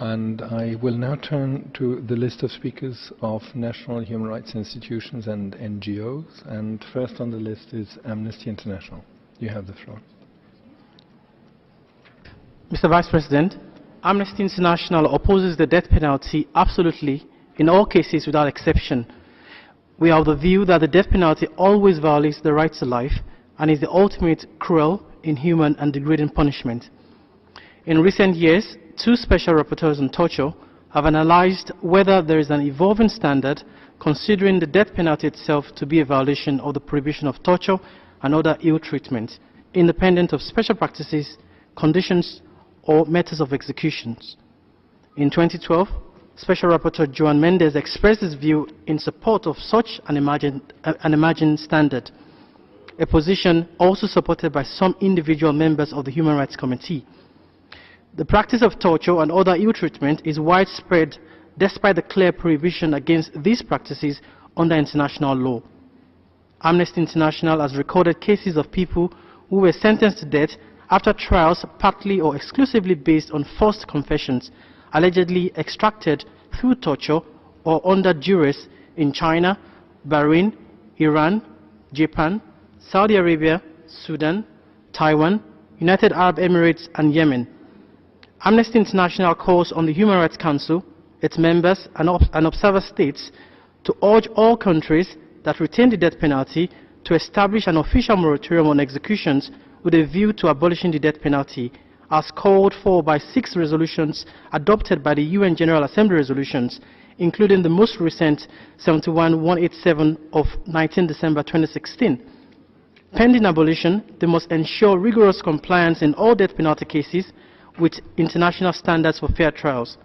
And I will now turn to the list of speakers of national human rights institutions and NGOs. And first on the list is Amnesty International. You have the floor. Mr. Vice President, Amnesty International opposes the death penalty absolutely in all cases without exception. We are of the view that the death penalty always violates the right to life and is the ultimate cruel, inhuman and degrading punishment. In recent years, 2 special rapporteurs on torture have analyzed whether there is an evolving standard considering the death penalty itself to be a violation of the prohibition of torture and other ill treatment, independent of special practices, conditions or methods of executions. In 2012, Special Rapporteur Joan Mendes expressed his view in support of such an imagined standard, a position also supported by some individual members of the Human Rights Committee. The practice of torture and other ill treatment is widespread despite the clear prohibition against these practices under international law. Amnesty International has recorded cases of people who were sentenced to death after trials partly or exclusively based on forced confessions allegedly extracted through torture or under duress in China, Bahrain, Iran, Japan, Saudi Arabia, Sudan, Taiwan, United Arab Emirates and Yemen. Amnesty International calls on the Human Rights Council, its members and observer states to urge all countries that retain the death penalty to establish an official moratorium on executions with a view to abolishing the death penalty, as called for by 6 resolutions adopted by the UN General Assembly resolutions, including the most recent 71-187 of 19 December 2016. Pending abolition, they must ensure rigorous compliance in all death penalty cases with international standards for fair trials.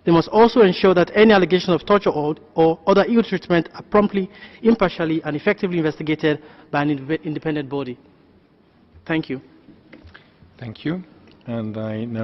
They must also ensure that any allegations of torture or other ill treatment are promptly, impartially and effectively investigated by an independent body. Thank you. Thank you. And I now